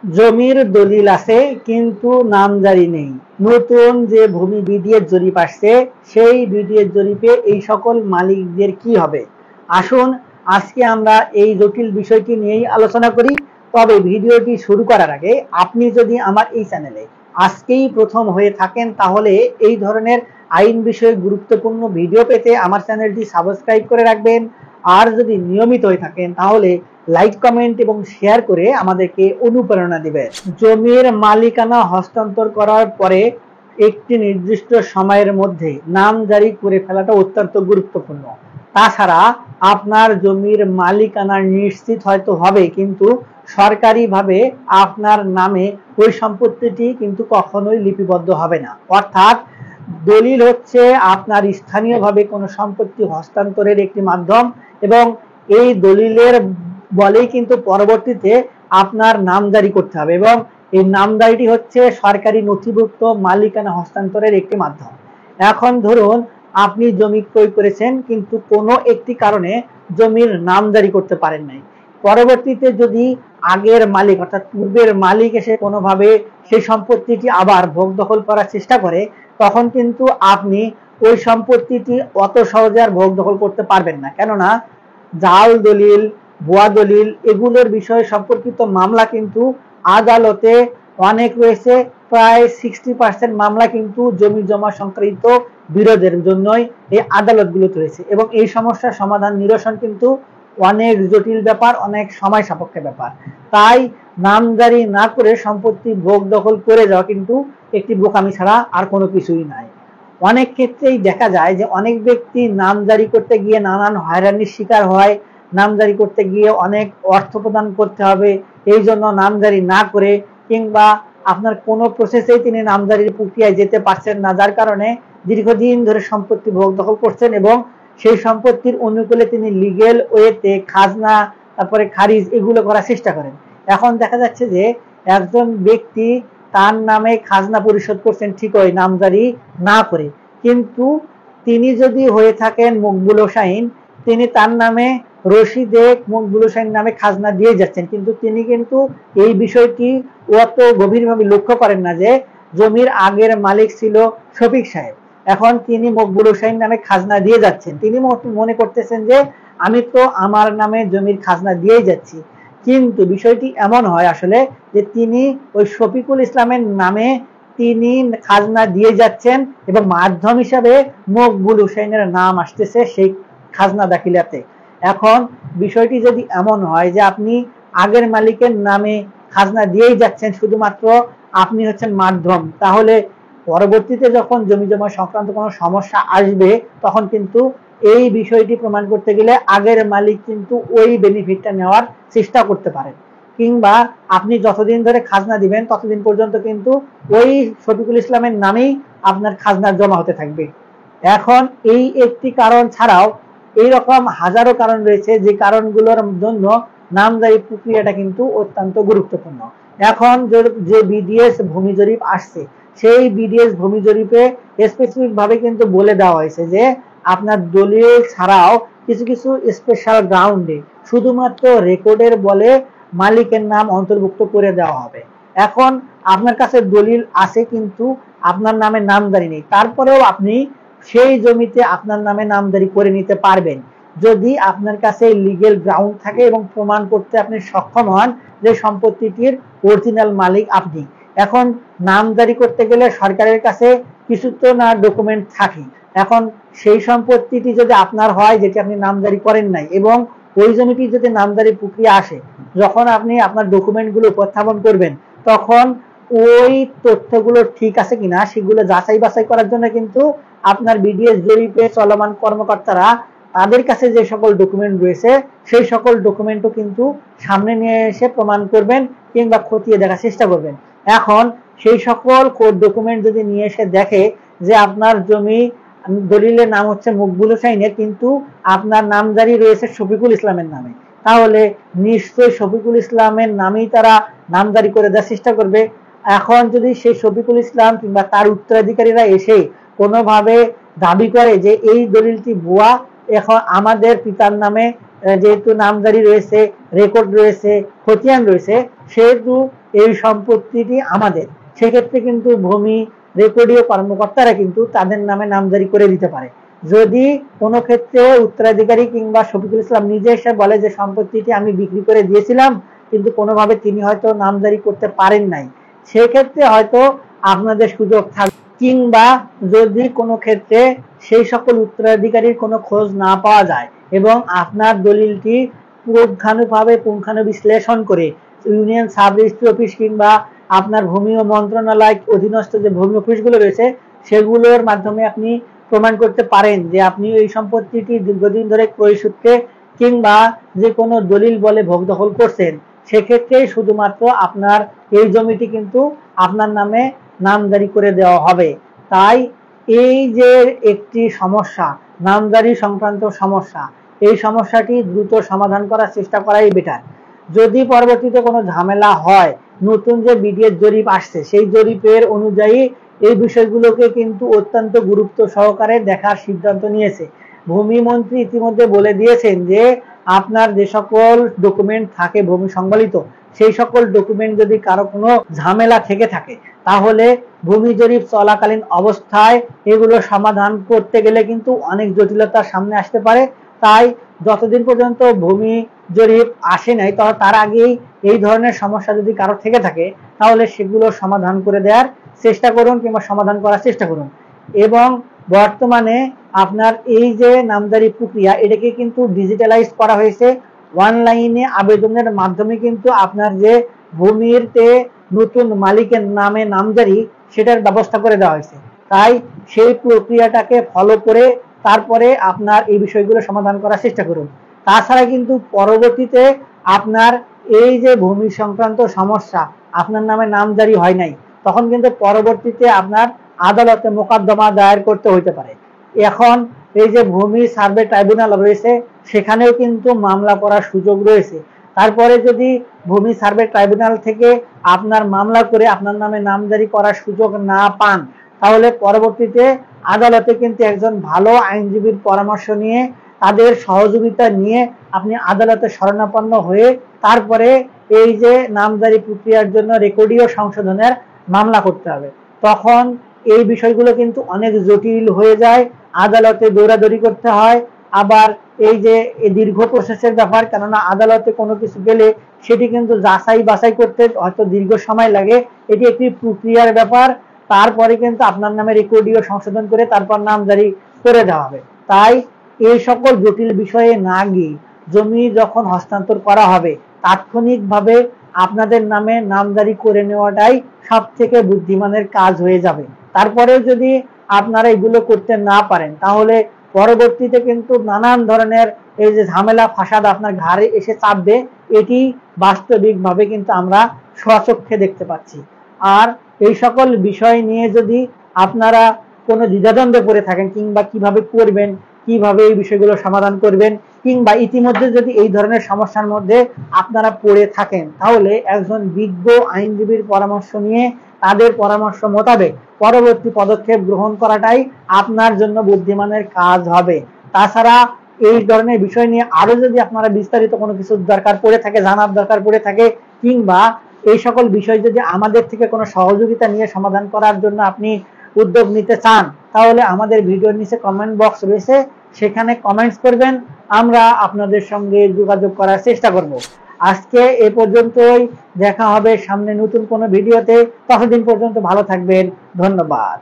জমির দলিল আছে কিন্তু নামজারি নেই। নতুন যে ভূমি বিডিএস জরিপ আসছে সেই বিডিএস জরিপে এই সকল মালিকদের কি হবে? আসুন আজকে আমরা এই জটিল বিষয়টি নিয়েই আলোচনা করি। তবে ভিডিওটি শুরু করার আগে আপনি যদি আমার এই চ্যানেলে আজকেই প্রথম হয়ে থাকেন তাহলে এই ধরনের আইন বিষয়ে গুরুত্বপূর্ণ ভিডিও পেতে আমার চ্যানেলটি সাবস্ক্রাইব করে রাখবেন। আর যদি নিয়মিত হয়ে থাকেন তাহলে লাইক, কমেন্ট এবং শেয়ার করে আমাদেরকে অনুপ্রেরণা দিবেন। জমির মালিকানা হস্তান্তর করার পরে একটি নির্দিষ্ট সময়ের মধ্যে নাম জারি করে ফেলাটা অত্যন্ত গুরুত্বপূর্ণ। তাছাড়া আপনার জমির মালিকানা নিশ্চিত হয়তো হবে কিন্তু সরকারিভাবে আপনার নামে ওই সম্পত্তিটি কিন্তু কখনোই লিপিবদ্ধ হবে না। অর্থাৎ দলিল হচ্ছে আপনার স্থানীয়ভাবে কোনো সম্পত্তি হস্তান্তরের একটি মাধ্যম এবং এই দলিলের বলেই কিন্তু পরবর্তীতে আপনার নামজারি করতে হবে এবং এই নামজারিটি হচ্ছে সরকারি নথিভুক্ত মালিকানা হস্তান্তরের একটি মাধ্যম। এখন ধরুন আপনি জমি ক্রয় করেছেন কিন্তু কোনো একটি কারণে জমির নামজারি করতে পারেন নাই। পরবর্তীতে যদি আগের মালিক অর্থাৎ পূর্বের মালিক এসে কোনোভাবে সেই সম্পত্তিটি আবার ভোগ দখল করার চেষ্টা করে তখন কিন্তু আপনি ওই সম্পত্তিটি অত সহজে আর ভোগ দখল করতে পারবেন না। কেননা জাল দলিল, ভুয়া দলিল এগুলোর বিষয়ে সম্পর্কিত মামলা কিন্তু আদালতে অনেক রয়েছে। প্রায় 60% মামলা কিন্তু জমি জমা সংক্রান্ত বিরোধের জন্যই এই আদালতগুলোতে রয়েছে এবং এই সমস্যার সমাধান নিরসন কিন্তু অনেক জটিল ব্যাপার, অনেক সময় সাপেক্ষ ব্যাপার। তাই নামজারি না করে সম্পত্তি ভোগ দখল করে যাওয়া কিন্তু একটি বোকামি ছাড়া আর কোনো কিছুই নাই। অনেক ক্ষেত্রেই দেখা যায় যে অনেক ব্যক্তি নামজারি করতে গিয়ে নানান হয়রানির শিকার হয়। নামজারি করতে গিয়ে অনেক অর্থ প্রদান করতে হবে, এই জন্য নামজারি না করে কিংবা আপনার কোনো প্রসেসেই তিনি নামজারির প্রক্রিয়ায় যেতে পারছেন না, যার কারণে দীর্ঘদিন ধরে সম্পত্তি ভোগ দখল করছেন এবং সেই সম্পত্তির অনুকূলে তিনি লিগেল ওয়েতে খাজনা তারপরে খারিজ এগুলো করার চেষ্টা করেন। এখন দেখা যাচ্ছে যে একজন ব্যক্তি তার নামে খাজনা পরিশোধ করছেন ঠিকই নামজারি না করে, কিন্তু তিনি যদি হয়ে থাকেন মকবুল হোসাইন, তিনি তার নামে রশিদে মকবুল হোসাইন নামে খাজনা দিয়ে যাচ্ছেন, কিন্তু তিনি কিন্তু এই বিষয়টি অত গভীরভাবে লক্ষ্য করেন না যে জমির আগের মালিক ছিল শফিক সাহেব। এখন তিনি মকবুল হোসাইন নামে খাজনা দিয়ে যাচ্ছেন, তিনি মনে করতেছেন যে আমি তো আমার নামে জমির খাজনা দিয়েই যাচ্ছি, কিন্তু বিষয়টি এমন হয় আসলে যে তিনি ওই শফিকুল ইসলামের নামে তিনি খাজনা দিয়ে যাচ্ছেন এবং মাধ্যম হিসাবে মকবুল হোসেনের নাম আসতেছে সেই খাজনা দাখিলাতে। এখন বিষয়টি যদি এমন হয় যে আপনি আগের মালিকের নামে খাজনা দিয়েই যাচ্ছেন, শুধুমাত্র আপনি হচ্ছেন মাধ্যম, তাহলে পরবর্তীতে যখন জমি জমা সংক্রান্ত কোনো সমস্যা আসবে তখন কিন্তু এই বিষয়টি প্রমাণ করতে গেলে আগের মালিক কিন্তু ওই বেনিফিটটা নেওয়ার চেষ্টা করতে পারেন, কিংবা আপনি যতদিন ধরে খাজনা দিবেন ততদিন পর্যন্ত কিন্তু ওই শফিকুল ইসলামের নামেই আপনার খাজনা জমা হতে থাকবে। এখন এই একটি কারণ ছাড়াও এইরকম হাজারো কারণ রয়েছে যে কারণগুলোর জন্য নামজারি প্রক্রিয়াটা কিন্তু অত্যন্ত গুরুত্বপূর্ণ। এখন যে বিডিএস ভূমি জরিপ আসছে সেই বিডিএস ভূমি জরিপে স্পেসিফিক ভাবে কিন্তু বলে দেওয়া হয়েছে যে আপনার দলিল ছাড়াও কিছু কিছু স্পেশাল গ্রাউন্ডে শুধুমাত্র রেকর্ডের বলে মালিকের নাম অন্তর্ভুক্ত করে দেওয়া হবে। এখন আপনার কাছে দলিল আছে কিন্তু আপনার নামে নামজারি নেই, তারপরেও আপনি সেই জমিতে আপনার নামে নামজারি করে নিতে পারবেন যদি আপনার কাছে লিগেল গ্রাউন্ড থাকে এবং প্রমাণ করতে আপনি সক্ষম হন যে সম্পত্তিটির অরিজিনাল মালিক আপনি। এখন নামজারি করতে গেলে সরকারের কাছে কিছু তো না ডকুমেন্ট থাকে। এখন সেই সম্পত্তিটি যদি আপনার হয় যেটি আপনি নামজারি করেন নাই এবং ওই জমিটি যদি নামজারি প্রক্রিয়া আসে, যখন আপনি আপনার ডকুমেন্টগুলো উপস্থাপন করবেন তখন ওই তথ্যগুলো ঠিক আছে কিনা সেগুলো যাচাই বাছাই করার জন্য কিন্তু আপনার বিডিএস জরিপে চলমান কর্মকর্তারা তাদের কাছে যে সকল ডকুমেন্ট রয়েছে সেই সকল ডকুমেন্টও কিন্তু সামনে নিয়ে এসে প্রমাণ করবেন কিংবা খতিয়ে দেখার চেষ্টা করবেন। এখন সেই সকল কোড ডকুমেন্ট যদি নিয়ে এসে দেখে যে আপনার জমি দলিলের নাম হচ্ছে মকবুল হোসাইনের কিন্তু আপনার নামজারি রয়েছে শফিকুল ইসলামের নামে, তাহলে নিশ্চয়ই শফিকুল ইসলামের নামেই তারা নামজারি করে দেওয়ার চেষ্টা করবে। এখন যদি সেই শফিকুল ইসলাম কিংবা তার উত্তরাধিকারীরা এসে কোনোভাবে দাবি করে যে এই দলিলটি ভুয়া, এখন আমাদের পিতার নামে যেহেতু নামজারি রয়েছে, রেকর্ড রয়েছে, খতিয়ান রয়েছে, সেহেতু এই সম্পত্তিটি আমাদের, সেক্ষেত্রে কিন্তু ভূমি রেকর্ডীয় কর্মকর্তারা কিন্তু তাদের নামে নামজারি করে দিতে পারে। যদি কোনো ক্ষেত্রে উত্তরাধিকারী কিংবা শফিকুল ইসলাম নিজে এসে বলে যে সম্পত্তিটি আমি বিক্রি করে দিয়েছিলাম কিন্তু কোনোভাবে তিনি হয়তো নামজারি করতে পারেন নাই, সেক্ষেত্রে হয়তো আপনাদের সুযোগ থাকবে। কিংবা যদি কোনো ক্ষেত্রে সেই সকল উত্তরাধিকারীর কোনো খোঁজ না পাওয়া যায় এবং আপনার দলিলটি পুঙ্খানু বিশ্লেষণ করে ইউনিয়ন সাব রেজিস্ট্রি অফিস কিংবা আপনার ভূমি ও মন্ত্রণালয় অধীনস্থ যে ভূমি অফিসগুলো রয়েছে সেগুলোর মাধ্যমে আপনি প্রমাণ করতে পারেন যে আপনি এই সম্পত্তিটি দীর্ঘদিন ধরে ক্রয় সূত্রে কিংবা যে কোনো দলিল বলে ভোগ দখল করছেন, সেক্ষেত্রে শুধুমাত্র আপনার এই জমিটি কিন্তু আপনার নামে নামজারি করে দেওয়া হবে। তাই এই যে একটি সমস্যা, নামজারি সংক্রান্ত সমস্যা, এই সমস্যাটি দ্রুত সমাধান করার চেষ্টা করাই বেটার। যদি পরবর্তীতে কোনো ঝামেলা হয়, নতুন যে বিডিএর জরিপ আসছে সেই জরিপের অনুযায়ী এই বিষয়গুলোকে কিন্তু অত্যন্ত গুরুত্ব সহকারে দেখার সিদ্ধান্ত নিয়েছে। ভূমি মন্ত্রী ইতিমধ্যে বলে দিয়েছেন যে আপনার যে সকল ডকুমেন্ট থাকে ভূমি সংবলিত, সেই সকল ডকুমেন্ট যদি কারো কোনো ঝামেলা থেকে থাকে তাহলে ভূমি জরিপ চলাকালীন অবস্থায় এগুলো সমাধান করতে গেলে কিন্তু অনেক জটিলতার সামনে আসতে পারে। তাই যতদিন পর্যন্ত ভূমি জরিপ আসে নাই তার আগেই এই ধরনের সমস্যা যদি কারো থেকে থাকে তাহলে সেগুলো সমাধান করে দেওয়ার চেষ্টা করুন কিংবা সমাধান করার চেষ্টা করুন। এবং বর্তমানে আপনার এই যে নামজারি প্রক্রিয়া এটাকে কিন্তু ডিজিটালাইজ করা হয়েছে। অনলাইনে আবেদনের মাধ্যমে কিন্তু আপনার যে ভূমিতে নতুন মালিকের নামে নামজারি সেটার ব্যবস্থা করে দেওয়া হয়েছে। তাই সেই প্রক্রিয়াটাকে ফলো করে তারপরে আপনার এই বিষয়গুলো সমাধান করার চেষ্টা করুন। তাছাড়া কিন্তু পরবর্তীতে আপনার এই যে ভূমি সংক্রান্ত সমস্যা আপনার নামে নামজারি হয় নাই, তখন কিন্তু পরবর্তীতে আপনার আদালতে মোকদ্দমা দায়ের করতে হইতে পারে। এখন এই যে ভূমি সার্ভে ট্রাইব্যুনাল রয়েছে সেখানেও কিন্তু মামলা করার সুযোগ রয়েছে। তারপরে যদি ভূমি সার্ভে ট্রাইব্যুনাল থেকে আপনার মামলা করে আপনার নামে নামজারি করার সুযোগ না পান তাহলে পরবর্তীতে আদালতে কিন্তু একজন ভালো আইনজীবীর পরামর্শ নিয়ে তাদের সহযোগিতা নিয়ে আপনি আদালতে শরণাপন্ন হয়ে তারপরে এই যে নামজারি প্রক্রিয়ার জন্য রেকর্ডীয় সংশোধনের মামলা করতে হবে। তখন এই বিষয়গুলো কিন্তু অনেক জটিল হয়ে যায়, আদালতে দৌড়াদৌড়ি করতে হয়। আবার এই যে দীর্ঘ প্রসেসের ব্যাপার, কেননা আদালতে কোনো কিছু গেলে সেটি কিন্তু যাচাই বাছাই করতে হয়তো দীর্ঘ সময় লাগে, এটি একটি প্রক্রিয়ার ব্যাপার। তারপরে কিন্তু আপনার নামে রেকর্ডীয় সংশোধন করে তারপর নামজারি করে দেওয়া হবে। তাই এই সকল জটিল বিষয়ে না গিয়ে জমি যখন হস্তান্তর করা হবে তাৎক্ষণিকভাবে আপনাদের নামে নামজারি করে নেওয়াটাই সব থেকে বুদ্ধিমানের কাজ হয়ে যাবে। তারপরেও যদি আপনারা এগুলো করতে না পারেন তাহলে পরবর্তীতে কিন্তু নানান ধরনের এই যে ঝামেলা ফাসাদ আপনার ঘাড়ে এসে চাপবে, এটি বাস্তবিকভাবে কিন্তু আমরা স্বচক্ষে দেখতে পাচ্ছি। আর এই সকল বিষয় নিয়ে যদি আপনারা কোনো দ্বিধাদ্বন্দ্বে পড়ে থাকেন কিংবা কিভাবে করবেন, কিভাবে এই বিষয়গুলো সমাধান করবেন, কিংবা ইতিমধ্যে যদি এই ধরনের সমস্যার মধ্যে আপনারা পড়ে থাকেন তাহলে একজন বিজ্ঞ আইনজীবীর পরামর্শ নিয়ে তাদের পরামর্শ মোতাবেক পরবর্তী পদক্ষেপ গ্রহণ করাটাই আপনার জন্য বুদ্ধিমানের কাজ হবে। তাছাড়া এই ধরনের বিষয় নিয়ে আরো যদি আপনারা বিস্তারিত কোনো কিছু দরকার পড়ে থাকে, জানার দরকার পড়ে থাকে, কিংবা এই সকল বিষয় যদি আমাদের থেকে কোনো সহযোগিতা নিয়ে সমাধান করার জন্য আপনি উদ্যোগ নিতে চান তাহলে আমাদের ভিডিওর নিচে কমেন্ট বক্স রয়েছে, সেখানে কমেন্টস করবেন, আমরা আপনাদের সঙ্গে যোগাযোগ করার চেষ্টা করব। আজকে এ পর্যন্তই, দেখা হবে সামনে নতুন কোনো ভিডিওতে। ততদিন পর্যন্ত ভালো থাকবেন, ধন্যবাদ।